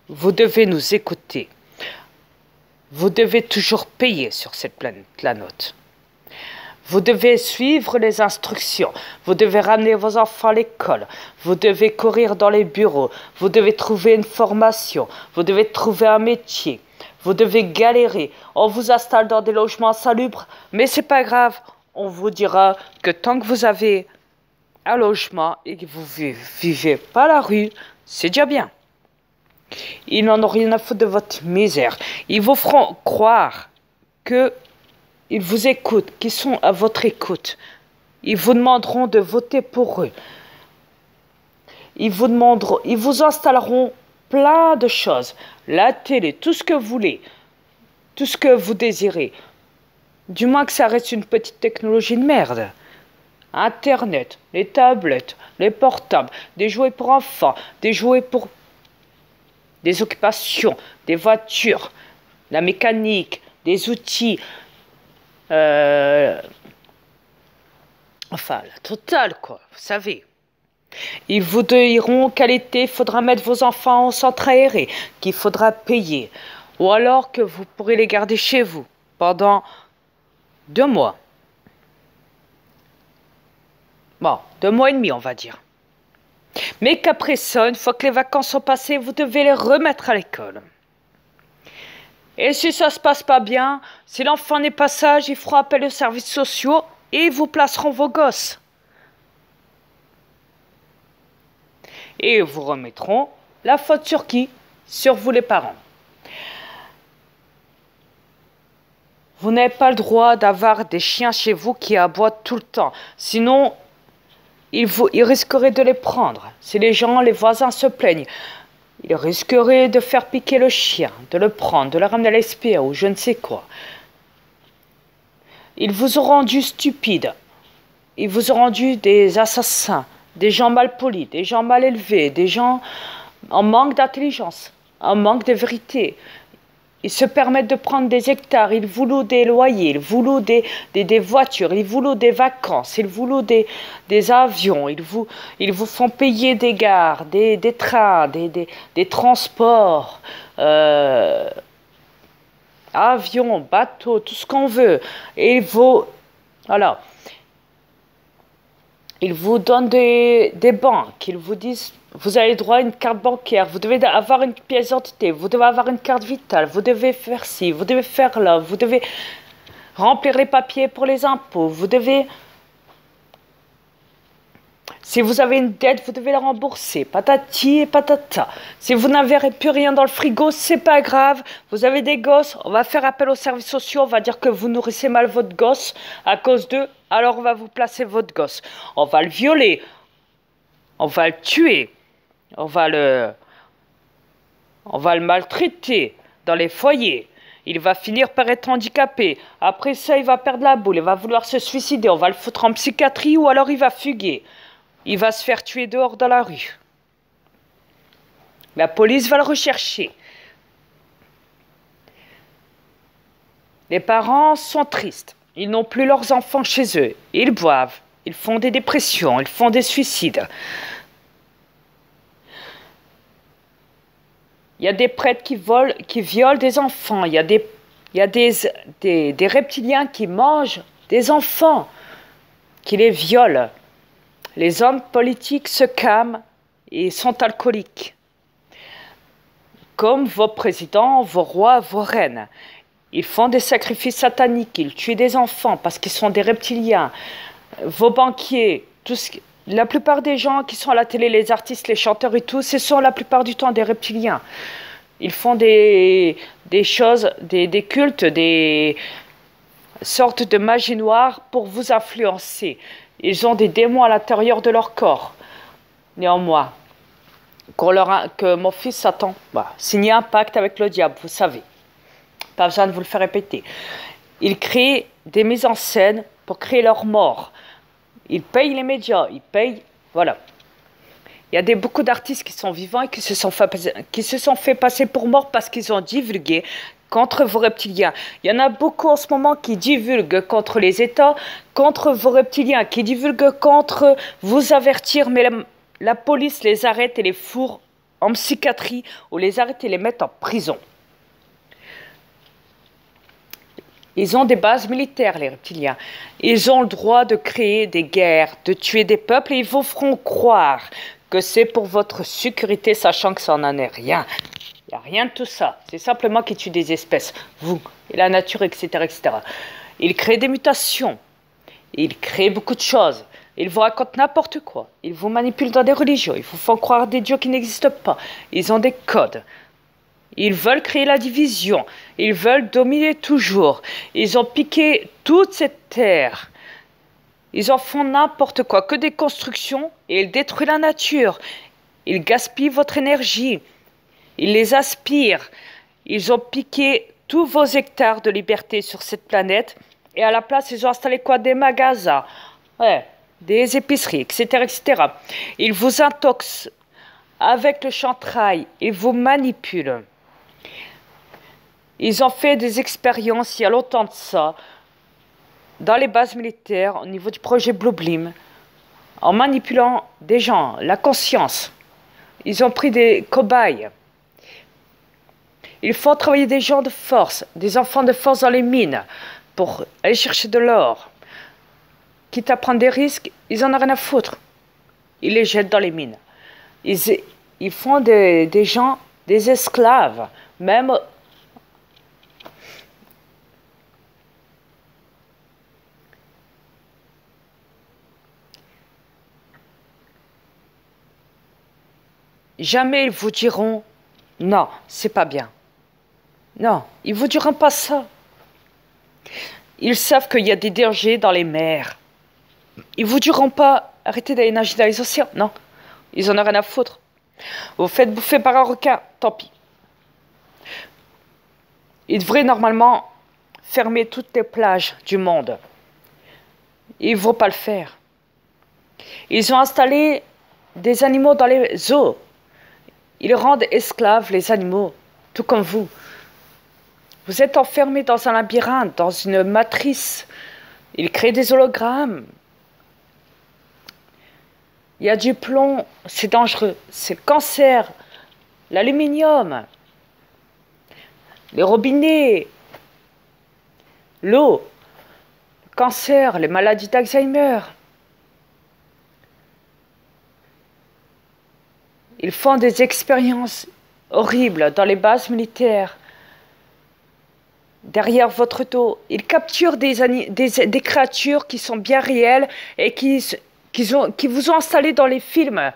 vous devez nous écouter. Vous devez toujours payer sur cette planète, la note. Vous devez suivre les instructions. Vous devez ramener vos enfants à l'école. Vous devez courir dans les bureaux. Vous devez trouver une formation. Vous devez trouver un métier. Vous devez galérer. On vous installe dans des logements insalubres, mais c'est pas grave. On vous dira que tant que vous avez un logement et que vous vivez pas la rue, c'est déjà bien. Ils n'en ont rien à foutre de votre misère. Ils vous feront croire qu'ils vous écoutent, qu'ils sont à votre écoute. Ils vous demanderont de voter pour eux. Ils vous installeront plein de choses. La télé, tout ce que vous voulez, tout ce que vous désirez. Du moins que ça reste une petite technologie de merde. Internet, les tablettes, les portables, des jouets pour enfants, des jouets pour des occupations, des voitures, la mécanique, des outils, enfin la totale quoi, vous savez. Ils vous diront qu'à l'été, il faudra mettre vos enfants en centre aéré, qu'il faudra payer, ou alors que vous pourrez les garder chez vous pendant 2 mois. Bon, 2 mois et demi on va dire. Mais qu'après ça, une fois que les vacances sont passées, vous devez les remettre à l'école. Et si ça se passe pas bien, si l'enfant n'est pas sage, ils feront appel aux services sociaux et ils vous placeront vos gosses. Et ils vous remettront la faute sur qui? Sur vous les parents. Vous n'avez pas le droit d'avoir des chiens chez vous qui aboient tout le temps. Sinon, ils risqueraient de les prendre. Si les voisins se plaignent, ils risqueraient de faire piquer le chien, de le prendre, de le ramener à l'SPA ou je ne sais quoi. Ils vous ont rendu stupides. Ils vous ont rendu des assassins, des gens mal polis, des gens mal élevés, des gens en manque d'intelligence, en manque de vérité. Ils se permettent de prendre des hectares, ils vous louent des loyers, ils vous louent des voitures, ils vous louent des vacances, ils vous louent des avions, ils vous font payer des gares, des trains, des transports, avions, bateaux, tout ce qu'on veut. Et voilà. Ils vous donnent des banques, ils vous disent vous avez droit à une carte bancaire, vous devez avoir une pièce d'identité, vous devez avoir une carte vitale, vous devez faire ci, vous devez faire là, vous devez remplir les papiers pour les impôts, vous devez... Si vous avez une dette, vous devez la rembourser, patati et patata. Si vous n'avez plus rien dans le frigo, c'est pas grave, vous avez des gosses, on va faire appel aux services sociaux, on va dire que vous nourrissez mal votre gosse à cause d'eux, alors on va vous placer votre gosse. On va le violer, on va le tuer. On va le maltraiter dans les foyers. Il va finir par être handicapé. Après ça, il va perdre la boule. Il va vouloir se suicider. On va le foutre en psychiatrie ou alors il va fuguer. Il va se faire tuer dehors dans la rue. La police va le rechercher. Les parents sont tristes. Ils n'ont plus leurs enfants chez eux. Ils boivent. Ils font des dépressions. Ils font des suicides. Il y a des prêtres qui violent des enfants. Il y a des reptiliens qui mangent des enfants, qui les violent. Les hommes politiques se calment et sont alcooliques. Comme vos présidents, vos rois, vos reines. Ils font des sacrifices sataniques, ils tuent des enfants parce qu'ils sont des reptiliens. Vos banquiers, la plupart des gens qui sont à la télé, les artistes, les chanteurs et tout, ce sont la plupart du temps des reptiliens. Ils font des choses, des cultes, des sortes de magie noire pour vous influencer. Ils ont des démons à l'intérieur de leur corps. Néanmoins, que mon fils Satan signe un pacte avec le diable, vous savez. Pas besoin de vous le faire répéter. Ils créent des mises en scène pour créer leur mort. Ils payent les médias, ils payent... Voilà. Il y a beaucoup d'artistes qui sont vivants et qui se sont fait passer pour morts parce qu'ils ont divulgué contre vos reptiliens. Il y en a beaucoup en ce moment qui divulguent contre les États, contre vos reptiliens, qui divulguent contre vous avertir, mais la police les arrête et les fourre en psychiatrie ou les arrêter, les mettre en prison. Ils ont des bases militaires, les reptiliens. Ils ont le droit de créer des guerres, de tuer des peuples, et ils vous feront croire que c'est pour votre sécurité, sachant que ça n'en est rien. Il n'y a rien de tout ça. C'est simplement qu'ils tuent des espèces, vous, et la nature, etc., etc. Ils créent des mutations. Ils créent beaucoup de choses. Ils vous racontent n'importe quoi. Ils vous manipulent dans des religions. Ils vous font croire des dieux qui n'existent pas. Ils ont des codes. Ils veulent créer la division. Ils veulent dominer toujours. Ils ont piqué toute cette terre. Ils en font n'importe quoi, que des constructions, et ils détruisent la nature. Ils gaspillent votre énergie. Ils les aspirent. Ils ont piqué tous vos hectares de liberté sur cette planète. Et à la place, ils ont installé quoi? Des magasins, ouais, des épiceries, etc., etc. Ils vous intoxent avec le chantrail. Ils vous manipulent. Ils ont fait des expériences il y a longtemps de ça, dans les bases militaires, au niveau du projet Blue Beam, en manipulant des gens, la conscience. Ils ont pris des cobayes. Ils font travailler des gens de force, des enfants de force dans les mines, pour aller chercher de l'or. Quitte à prendre des risques, ils en ont rien à foutre. Ils les jettent dans les mines. Ils font des gens, des esclaves, même. Jamais ils vous diront non, c'est pas bien. Non, ils vous diront pas ça. Ils savent qu'il y a des dangers dans les mers. Ils vous diront pas arrêtez d'aller nager dans les océans. Non, ils en ont rien à foutre. Vous faites bouffer par un requin, tant pis. Ils devraient normalement fermer toutes les plages du monde. Ils ne vont pas le faire. Ils ont installé des animaux dans les zoos. Ils rendent esclaves les animaux, tout comme vous. Vous êtes enfermés dans un labyrinthe, dans une matrice. Ils créent des hologrammes. Il y a du plomb, c'est dangereux. C'est le cancer, l'aluminium, les robinets, l'eau, le cancer, les maladies d'Alzheimer. Ils font des expériences horribles dans les bases militaires. Derrière votre dos, ils capturent des créatures qui sont bien réelles et qui vous ont installé dans les films.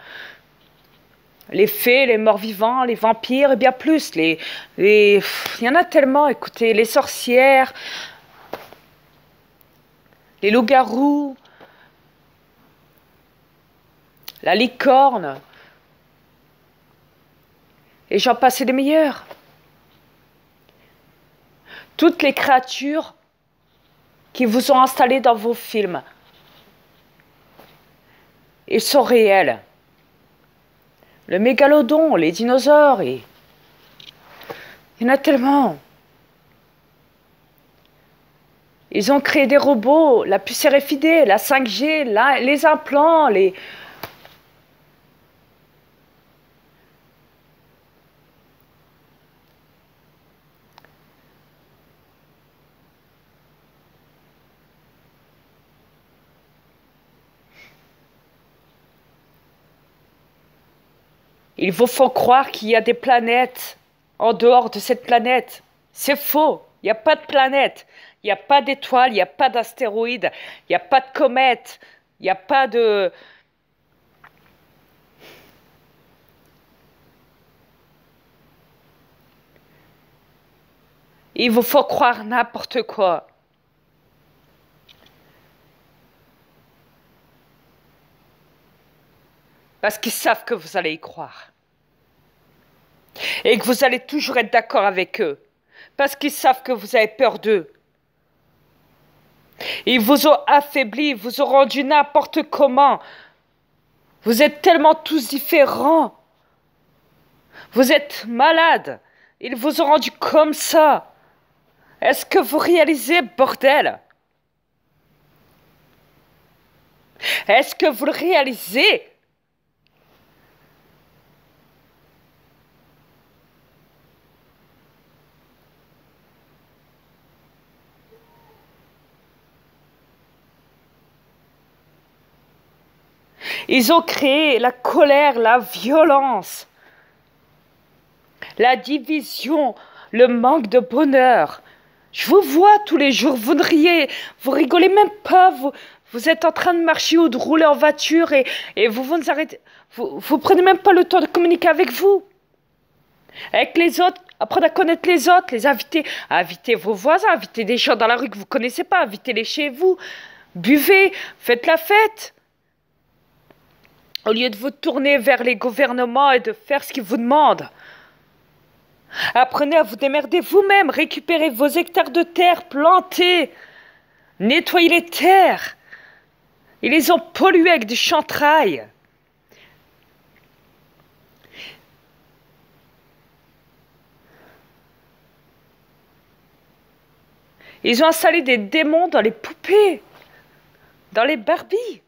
Les fées, les morts-vivants, les vampires et bien plus. Il y en a tellement, écoutez, les sorcières, les loups-garous, la licorne. Et j'en passe des meilleurs. Toutes les créatures qui vous ont installé dans vos films, ils sont réels. Le mégalodon, les dinosaures, il y en a tellement. Ils ont créé des robots, la puce RFID, la 5G, les implants, Ils vous font croire qu'il y a des planètes en dehors de cette planète. C'est faux. Il n'y a pas de planète. Il n'y a pas d'étoiles. Il n'y a pas d'astéroïdes. Il n'y a pas de comètes. Il n'y a pas de... Ils vous font croire n'importe quoi. Parce qu'ils savent que vous allez y croire. Et que vous allez toujours être d'accord avec eux. Parce qu'ils savent que vous avez peur d'eux. Ils vous ont affaibli, ils vous ont rendu n'importe comment. Vous êtes tellement tous différents. Vous êtes malades. Ils vous ont rendu comme ça. Est-ce que vous réalisez, bordel? Est-ce que vous le réalisez? Ils ont créé la colère, la violence, la division, le manque de bonheur. Je vous vois tous les jours, vous ne riez, vous rigolez même pas, vous êtes en train de marcher ou de rouler en voiture et vous arrêtez, vous prenez même pas le temps de communiquer avec vous. Avec les autres, apprendre à connaître les autres, les inviter, inviter vos voisins, inviter des gens dans la rue que vous connaissez pas, invitez-les chez vous, buvez, faites la fête. Au lieu de vous tourner vers les gouvernements et de faire ce qu'ils vous demandent. Apprenez à vous démerder vous-même, récupérez vos hectares de terre, plantez, nettoyez les terres. Ils les ont polluées avec du chantrail. Ils ont installé des démons dans les poupées, dans les Barbies.